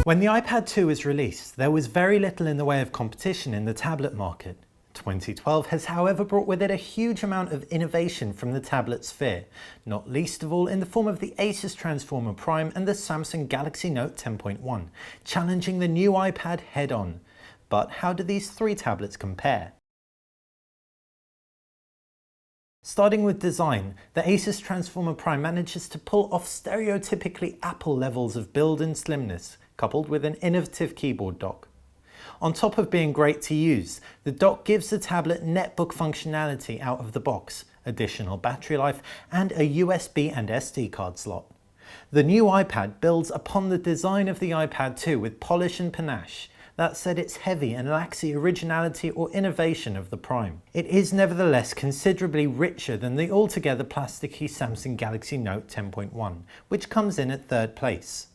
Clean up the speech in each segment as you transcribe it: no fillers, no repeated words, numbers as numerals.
When the iPad 2 was released, there was very little in the way of competition in the tablet market. 2012 has however brought with it a huge amount of innovation from the tablet sphere, not least of all in the form of the Asus Transformer Prime and the Samsung Galaxy Note 10.1, challenging the new iPad head-on. But how do these three tablets compare? Starting with design, the Asus Transformer Prime manages to pull off stereotypically Apple levels of build and slimness, coupled with an innovative keyboard dock. On top of being great to use, the dock gives the tablet netbook functionality out of the box, additional battery life, and a USB and SD card slot. The new iPad builds upon the design of the iPad 2 with polish and panache. That said, it's heavy and lacks the originality or innovation of the Prime. It is nevertheless considerably richer than the altogether plasticky Samsung Galaxy Note 10.1, which comes in at third place.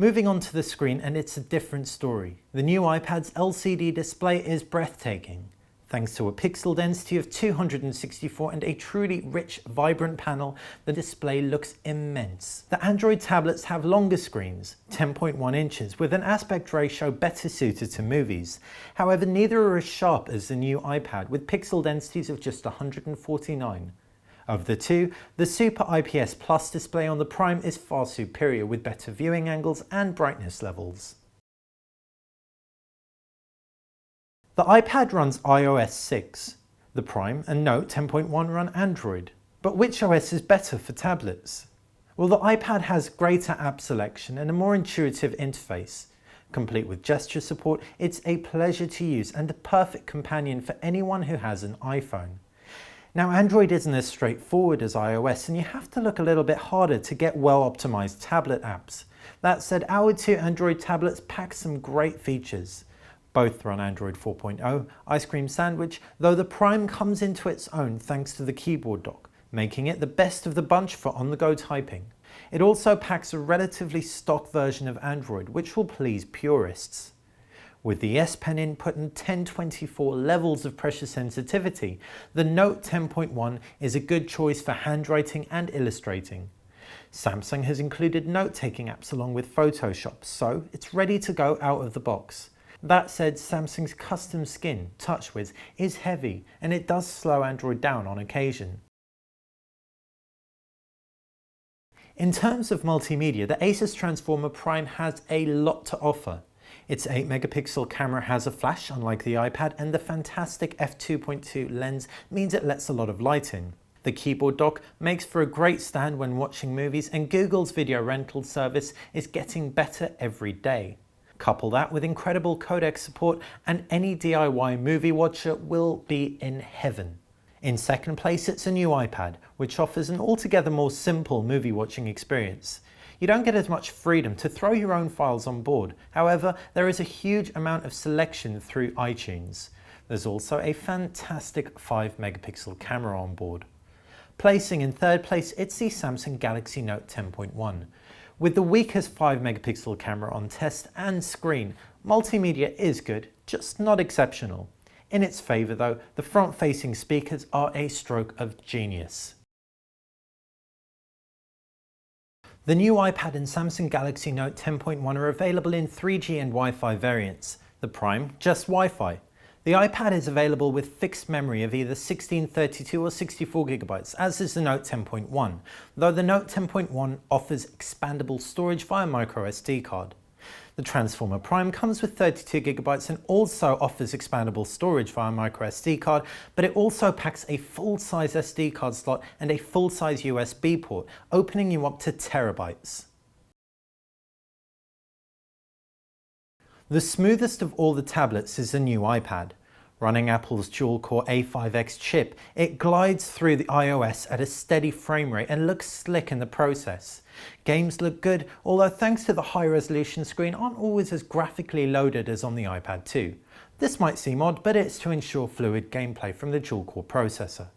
Moving on to the screen, and it's a different story. The new iPad's LCD display is breathtaking. Thanks to a pixel density of 264 and a truly rich, vibrant panel, the display looks immense. The Android tablets have longer screens, 10.1 inches, with an aspect ratio better suited to movies. However, neither are as sharp as the new iPad, with pixel densities of just 149. Of the two, the Super IPS Plus display on the Prime is far superior with better viewing angles and brightness levels. The iPad runs iOS 6. The Prime and Note 10.1 run Android. But which OS is better for tablets? Well, the iPad has greater app selection and a more intuitive interface. Complete with gesture support, it's a pleasure to use and the perfect companion for anyone who has an iPhone. Now, Android isn't as straightforward as iOS, and you have to look a little bit harder to get well-optimized tablet apps. That said, our two Android tablets pack some great features. Both run Android 4.0, Ice Cream Sandwich, though the Prime comes into its own thanks to the keyboard dock, making it the best of the bunch for on-the-go typing. It also packs a relatively stock version of Android, which will please purists. With the S Pen input and 1024 levels of pressure sensitivity, the Note 10.1 is a good choice for handwriting and illustrating. Samsung has included note-taking apps along with Photoshop, so it's ready to go out of the box. That said, Samsung's custom skin, TouchWiz, is heavy and it does slow Android down on occasion. In terms of multimedia, the Asus Transformer Prime has a lot to offer. Its 8-megapixel camera has a flash, unlike the iPad, and the fantastic f2.2 lens means it lets a lot of light in. The keyboard dock makes for a great stand when watching movies, and Google's video rental service is getting better every day. Couple that with incredible codec support and any DIY movie watcher will be in heaven. In second place, it's a new iPad, which offers an altogether more simple movie watching experience. You don't get as much freedom to throw your own files on board. However, there is a huge amount of selection through iTunes. There's also a fantastic 5-megapixel camera on board. Placing in third place, it's the Samsung Galaxy Note 10.1. With the weakest 5-megapixel camera on test and screen, multimedia is good, just not exceptional. In its favour though, the front-facing speakers are a stroke of genius. The new iPad and Samsung Galaxy Note 10.1 are available in 3G and Wi-Fi variants. The Prime, just Wi-Fi. The iPad is available with fixed memory of either 16, 32 or 64 GB, as is the Note 10.1, though the Note 10.1 offers expandable storage via microSD card. The Transformer Prime comes with 32 GB and also offers expandable storage via microSD card, but it also packs a full-size SD card slot and a full-size USB port, opening you up to terabytes. The smoothest of all the tablets is the new iPad. Running Apple's dual-core A5X chip, it glides through the iOS at a steady frame rate and looks slick in the process. Games look good, although thanks to the high-resolution screen aren't always as graphically loaded as on the iPad 2. This might seem odd, but it's to ensure fluid gameplay from the dual-core processor.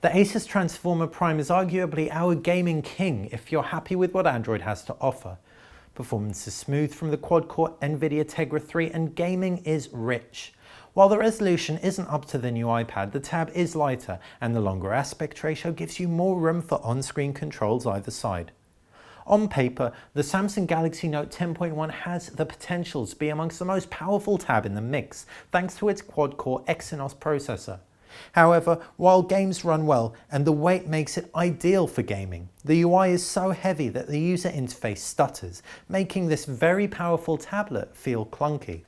The Asus Transformer Prime is arguably our gaming king if you're happy with what Android has to offer. Performance is smooth from the quad-core NVIDIA Tegra 3 and gaming is rich. While the resolution isn't up to the new iPad, the tab is lighter and the longer aspect ratio gives you more room for on-screen controls either side. On paper, the Samsung Galaxy Note 10.1 has the potential to be amongst the most powerful tab in the mix, thanks to its quad-core Exynos processor. However, while games run well and the weight makes it ideal for gaming, the UI is so heavy that the user interface stutters, making this very powerful tablet feel clunky.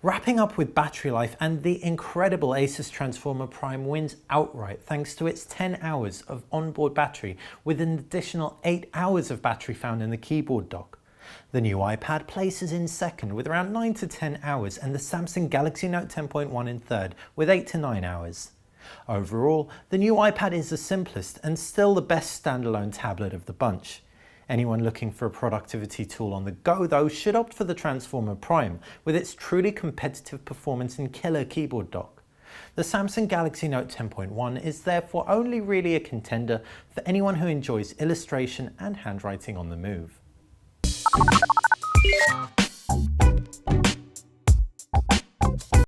Wrapping up with battery life, and the incredible Asus Transformer Prime wins outright thanks to its 10 hours of onboard battery with an additional 8 hours of battery found in the keyboard dock. The new iPad places in second with around 9 to 10 hours and the Samsung Galaxy Note 10.1 in third with 8 to 9 hours. Overall, the new iPad is the simplest and still the best standalone tablet of the bunch. Anyone looking for a productivity tool on the go though should opt for the Transformer Prime with its truly competitive performance and killer keyboard dock. The Samsung Galaxy Note 10.1 is therefore only really a contender for anyone who enjoys illustration and handwriting on the move.